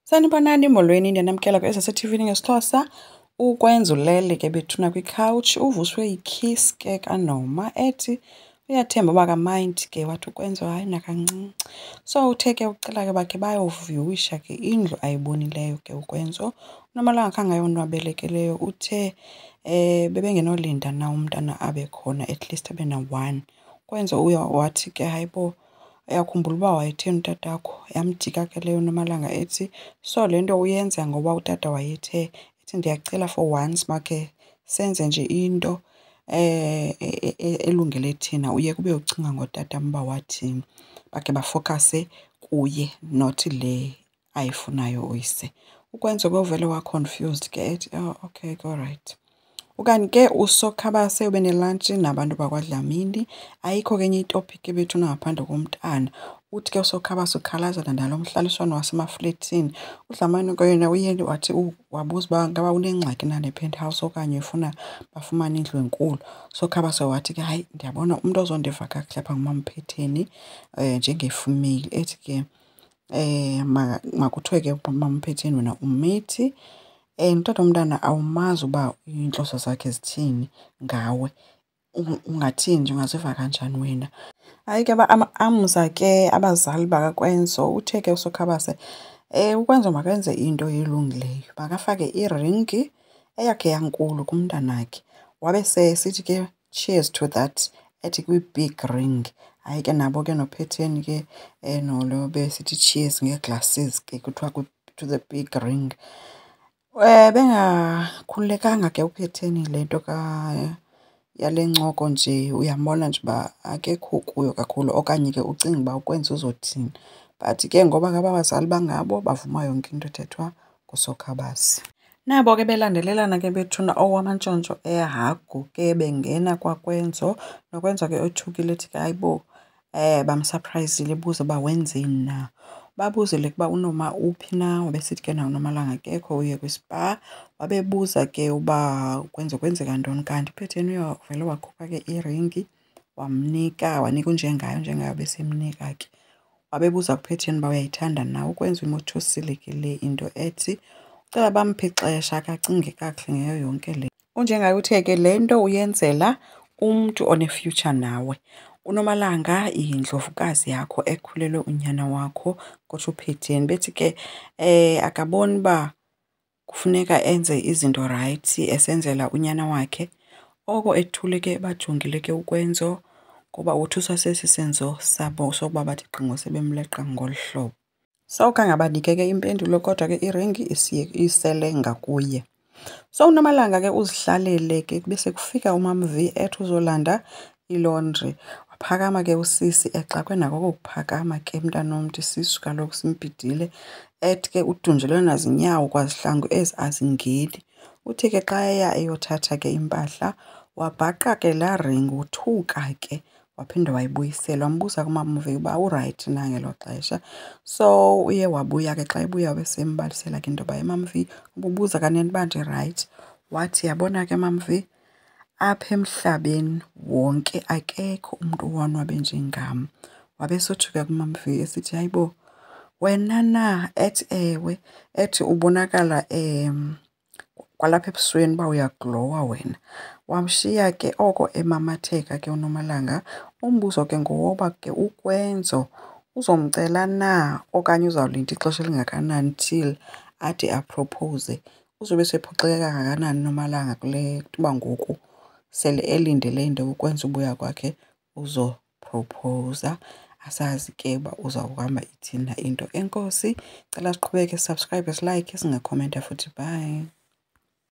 Sanibonani molweni, ndiyanamkela kwi-SSA-TV ngesiXhosa. Ukwenza ulele ke bethuna kwi-couch uvuswe yi-kiss ke kaNoma ethi uyathemba uba ka-mind ke wathi ukwenza hayi nakancinci. So uthe ke ucela ke bakhe bayovuwisha ke indlu ayibonileyo ke ukwenzo. UNomalanga khange ayonwabelekeleyo uthe bebengenolinda na umntana abe khona, at least abe na-1. Ukwenzo wathi ke hayibo, uyakhumbula uba wayetheni utatakho? Yamjika ke leyo uNomalanga ethi so le nto uyenza ngoba utata wayethe, ethi ndiyacela for once makhe senze nje into elungele thina, uyeke ube ucinga ngotata mba wathini. Bakhe bafokase kuye not le ayifunayo uyise. Ukwenza ke uvele wa-confused ke ethi oh okay alright. Ukanti ke uSokhabase ubenelantshi nabantu bakwaDlamini, ayikho ke enye itopiki ebethuna ngaphandle komntana. Uthi ke uSokhabase ukhalazela nalo mhlaliswano wasemaflethini. uDlamini ke yena uye wathi wabuza uba ngaba unengxaki nale penthouse okanye ufuna bafumane indlu enkulu. uSokhabase wathi ke hayi, ndiyabona umntu ozondiva kakuhle apha nguMamPhetheni njengefemeli, ethi ke makuthiwe ke uMamPhetheni wena ummithi. Utata womntana awumazi uba iintloso zakhe zithini ngawe, ungathini nje, ungaziva kanjani wena. Hayi ke amza ke abazali bakakwenzo, uthe ke uSokhabase ukwenzo makenze into elungileyo, makafake iringi eyakhe yankulu kumntanakhe. Wabe sesithi ke cheers to that, ethi kwi-big ring. Hayi ke nabo ke noPhetheni ke nolo besithi cheers ngee-glasses ke kuthiwa to the big ring. Bengakhululekanga ke uPhetheni le nto yale ncoko nje, uyambona nje uba akekho kuyo kakhulu okanye ke ucinga uba ukwenza uzothini. But ke ngoba ngaba abazali bangabo bavuma yonke into ethethwa nguSokhabase. Nabo ke belandelelana ke bethuna owamantshontsho ehagu ke bengena kwakwenzo. Nokwenzo ke othukile ethi ke hayibo, bamsurprisile ebuza uba wenzeni na. Babuzile ukuba uNoma uphi na, wabesithi ke nawo uNomalanga akekho uye kwispa. Wabebuza ke uba kwenzeka ntoni, kanti uPhetheni uyavele wakhupha ke iringi wanika unjengayo besemnika ke. Wabebuza kuPhetheni uba uyayithanda na. Ukwenza imothosile ke le into ethi ucela bamphe ixesha akacinge kakuhle ngayo yonke le. Unjengaye uthe ke le nto uyenzela umntu one-future nawe. uNomalanga yindlovukazi yakho ekhulelwe unyana wakho, kutsho uPhetheni. Bethi ke akaboni uba kufuneka enze izinto rayithi esenzela unyana wakhe. Oko ethule ke bajongile ke ukwenzo ngoba wothuswa sesi senzo sabo sokuba bathi qingo sebemleqa ngolu hlobo. So khange abanike ke impendulo kodwa ke iringi isele ngakuye. So uNomalanga ke uzihlalele ke bese kufika uMamV ethi uzolanda ilaundry. Waphakama ke usisi exakwe nako kokuphakama ke mntanomntu, isisu kaloku simbhidile. Ethi ke udunjelwe nazinyawo kwazihlangu ezi azingeni. Uthi ke xa eya eyothatha ke impahla wabhaqa ke laa ringi, wothuka ke waphinde wayibuyisela. Wambuza kuMamV uba urayithi na ngelo xesha. So uye wabuya ke, xa ebuya wabesembalisela ke into yoba uMamV ububuza kanene uba ndirayithi. Wathi yabona ke MamV, apha emhlabeni wonke akekho umntu owonwabe njengam. Wabesothuka kuMamV esithi hayibo, wena na? Ethi ewe. Ethi ubonakala kwalapha ebusweni uba uyaglowa wena. Wamshiya ke oko emamatheka ke uNomalanga. Umbuzo ke ngowoba ke ukwenzo uzomcela na okanye uzawulinda ixesha elingakanani till ade apropose. Uzobe sephoxeke kangakanani uNomalanga kule kuba ngoku sele elindele into ukwenza ubuya kwakhe uzopropowuza. Asazi ke uba uzawuhamba ithini na into. Enkosi, cela siqhubeke, subscribe, silike, singakhomenta futhi. Bye.